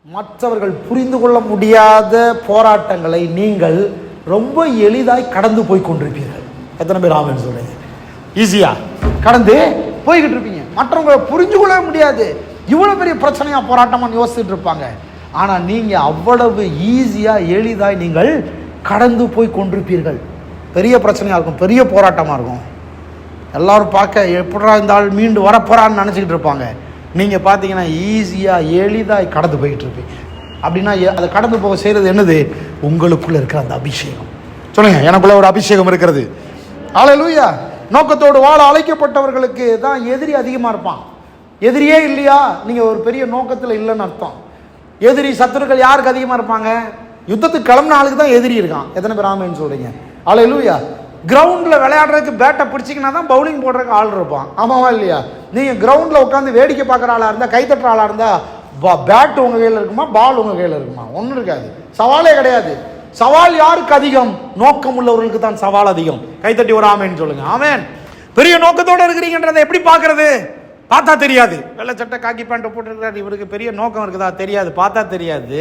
மற்றவர்கள் புரிந்து கொள்ள முடியாத போராட்டங்களை நீங்கள் ரொம்ப எளிதாய் கடந்து போய் கொண்டிருப்பீர்கள். எத்தனை பேர் ஆமென் சொல்றீங்க? ஈஸியா கடந்து போய்கிட்டு இருப்பீங்க. மற்றவங்களை புரிஞ்சு கொள்ள முடியாது, இவ்வளவு பெரிய பிரச்சனையா போராட்டமான்னு யோசிச்சுட்டு இருப்பாங்க. ஆனா நீங்க அவ்வளவு ஈஸியா எளிதாய் நீங்கள் கடந்து போய் கொண்டிருப்பீர்கள். பெரிய பிரச்சனையா இருக்கும், பெரிய போராட்டமா இருக்கும். எல்லாரும் பார்க்க எப்படா இந்த ஆள் மீண்டு வரப்போறான்னு நினைச்சுக்கிட்டு இருப்பாங்க. நீங்கள் பார்த்தீங்கன்னா ஈஸியாக எளிதாக கடந்து போயிட்டு இருப்பீங்க. அப்படின்னா அதை கடந்து போக செய்கிறது என்னது? உங்களுக்குள்ளே இருக்கிற அந்த அபிஷேகம். சொல்லுங்க, எனக்குள்ள ஒரு அபிஷேகம் இருக்கிறது. ஹல்லேலூயா. நோக்கத்தோடு வாழ அழைக்கப்பட்டவர்களுக்கு தான் எதிரி அதிகமாக இருப்பான். எதிரியே இல்லையா, நீங்கள் ஒரு பெரிய நோக்கத்தில் இல்லைன்னு அர்த்தம். எதிரி சத்துருக்கள் யாருக்கு அதிகமாக இருப்பாங்க? யுத்தத்துக்கு கிளம்புன ஆளுக்கு தான் எதிரி இருக்கான். எத்தனை பேர் ஆமென்னு சொல்றீங்க? ஹல்லேலூயா. கிரவுண்டில் விளையாடுறதுக்கு பேட்டை பிடிச்சிக்கினா தான் பவுலிங் போடுறதுக்கு ஆள் இருப்பான். ஆமாவா இல்லையா? நீங்கள் கிரவுண்டில் உட்காந்து வேடிக்கை பார்க்குற ஆளாக இருந்தால், கைத்தட்டுற ஆளாக இருந்தால், பேட் உங்கள் கையில் இருக்குமா, பால் உங்கள் கையில் இருக்குமா? ஒன்றும் இருக்காது. சவாலே கிடையாது. சவால் யாருக்கு அதிகம்? நோக்கம் உள்ளவர்களுக்கு தான் சவால் அதிகம். கைத்தட்டி ஒரு ஆமேன்னு சொல்லுங்க. ஆமேன். பெரிய நோக்கத்தோடு இருக்கிறீங்கன்றதை எப்படி பார்க்கறது? பார்த்தா தெரியாது. வெள்ளை சட்டை காக்கி பேண்ட்டை போட்டுருக்கிறாரு, இவருக்கு பெரிய நோக்கம் இருக்குதா? தெரியாது, பார்த்தா தெரியாது.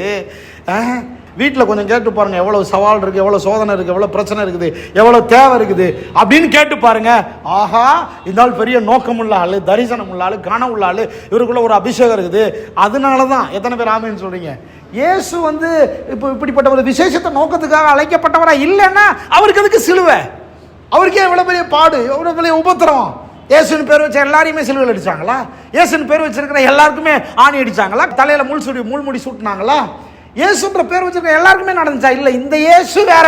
வீட்டில் கொஞ்சம் கேட்டு பாருங்க, எவ்வளோ சவால் இருக்குது, எவ்வளோ சோதனை இருக்குது, எவ்வளோ பிரச்சனை இருக்குது, எவ்வளோ தேவை இருக்குது அப்படின்னு கேட்டு பாருங்க. ஆஹா, இந்த ஆள் பெரிய நோக்கம் உள்ள ஆள், தரிசனம் உள்ள ஆள், கனம் உள்ள ஆள், இவருக்குள்ள ஒரு அபிஷேகம் இருக்குது. அதனால தான். எத்தனை பேர் ஆமேன்னு சொல்றீங்க? இயேசு இப்போ இப்படிப்பட்ட ஒரு விசேஷத்தை நோக்கத்துக்காக அழைக்கப்பட்டவரா இல்லைன்னா அவருக்கு அதுக்கு சிலுவை, அவருக்கே எவ்வளோ பெரிய பாடு, எவ்வளோ பெரிய உபத்திரம். இயேசுன்னு பேர் வச்ச எல்லாரையுமே சிலுவையில் அடிச்சாங்களா? இயேசுன்னு பேர் வச்சிருக்கிற எல்லாருக்குமே ஆணி அடிச்சாங்களா? தலையில முள்முடி சூட்டினாங்களா? இயேசுன்ற பேர் வச்சிருக்க எல்லாருக்குமே நடந்துச்சா? இல்லை. இந்த இயேசு வேற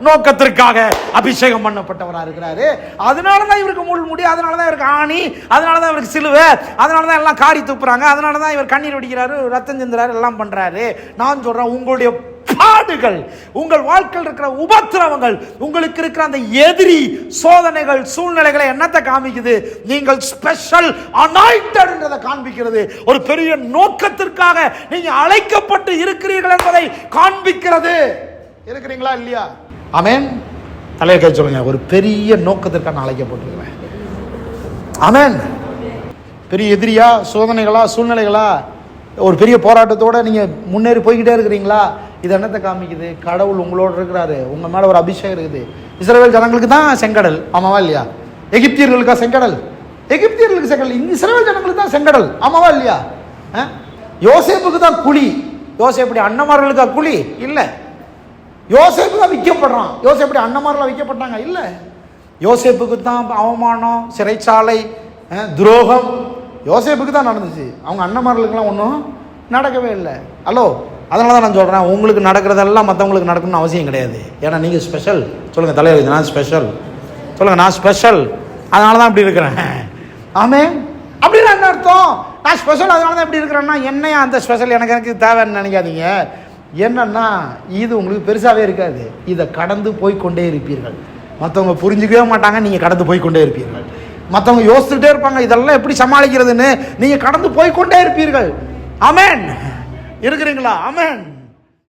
நோக்கத்திற்காக அபிஷேகம் பண்ணப்பட்டவராக இருக்கிறாரு. அதனாலதான் இவருக்கு முள்முடி, அதனாலதான் இவருக்கு ஆணி, அதனாலதான் இவருக்கு சிலுவை, அதனாலதான் எல்லாம் காரி துப்புறாங்க, அதனாலதான் இவர் கண்ணீர் வடிக்கிறாரு, ரத்தம் சிந்துறாரு, எல்லாம் பண்றாரு. நான் சொல்றேன், உங்களுடைய பாடுகள், உங்கள் வாழ்க்கையில் இருக்கிற உபத்திரவங்கள், உங்களுக்கு இருக்கிற அந்த எதிரி சோதனைகள், சூழ்நிலைகளை என்னத்தை காமிக்குது? நீங்கள் ஸ்பெஷல் அனாயிண்டட்ன்றதை காண்பிக்கிறது. ஒரு பெரிய நோக்கத்திற்காக நீங்க அழைக்கப்பட்டு இருக்கிறீர்கள் என்பதை காண்பிக்கிறது. இருக்கிறீங்களா இல்லையா? ஆமென். தலையை கை சொல்லுங்க. ஒரு பெரிய நோக்கத்திற்காக நான் அழைக்கப்பட்டிருக்கிறேன். ஆமென். பெரிய எதிரியா, சோதனைகளா, சூழ்நிலைகளா, ஒரு பெரிய போராட்டத்தோட நீங்க முன்னேறி போய்கிட்டே இருக்கிறீங்களா? இது என்னத்தை காமிக்குது? கடவுள் உங்களோட இருக்கிறாரு, உங்க மேல ஒரு அபிஷேகம் இருக்குது. இஸ்ரவேல் ஜனங்களுக்கு தான் செங்கடல், ஆமாவா இல்லையா? எகிப்தியர்களுக்கா செங்கடல்? எகிப்தியர்களுக்கு செங்கடல். இஸ்ரவேல் ஜனங்களுக்கு தான் செங்கடல், ஆமாவா இல்லையா? யோசேப்புக்கு தான் குழி. யோசேப்பு அண்ணமார்களுக்கா குழி? இல்ல. யோசேப்பு தான் விற்கப்படுறான். யோசேப்பு அண்ணமார்கள் விற்கப்பட்டாங்க? இல்ல. யோசேப்புக்கு தான் அவமானம், சிறைச்சாலை, துரோகம் யோசேப்புக்கு தான் நடந்துச்சு. அவங்க அண்ணமார்களுக்கெல்லாம் ஒன்றும் நடக்கவே இல்லை. ஹலோ, அதனால தான் நான் சொல்கிறேன், உங்களுக்கு நடக்கிறதெல்லாம் மற்றவங்களுக்கு நடக்கணும்னு அவசியம் கிடையாது. ஏன்னா நீங்கள் ஸ்பெஷல். சொல்லுங்கள் தலைவர், நான் ஸ்பெஷல். சொல்லுங்கள், நான் ஸ்பெஷல், அதனால தான் இப்படி இருக்கிறேன். ஆமே, அப்படின்னு என்ன அர்த்தம்? நான் ஸ்பெஷல் அதனால தான் இப்படி இருக்கிறேன்னா, என்னையா அந்த ஸ்பெஷல் எனக்கு தேவைன்னு நினைக்காதீங்க. என்னன்னா, இது உங்களுக்கு பெருசாகவே இருக்காது. இதை கடந்து போய்கொண்டே இருப்பீர்கள். மற்றவங்க புரிஞ்சுக்கவே மாட்டாங்க, நீங்கள் கடந்து போய்கொண்டே இருப்பீர்கள். மற்றவங்க யோசிச்சுட்டே இருப்பாங்க, இதெல்லாம் எப்படி சமாளிக்கிறதுன்னு. நீங்கள் கடந்து போய்கொண்டே இருப்பீர்கள். ஆமென். இருக்கிறீங்களா? ஆமென்.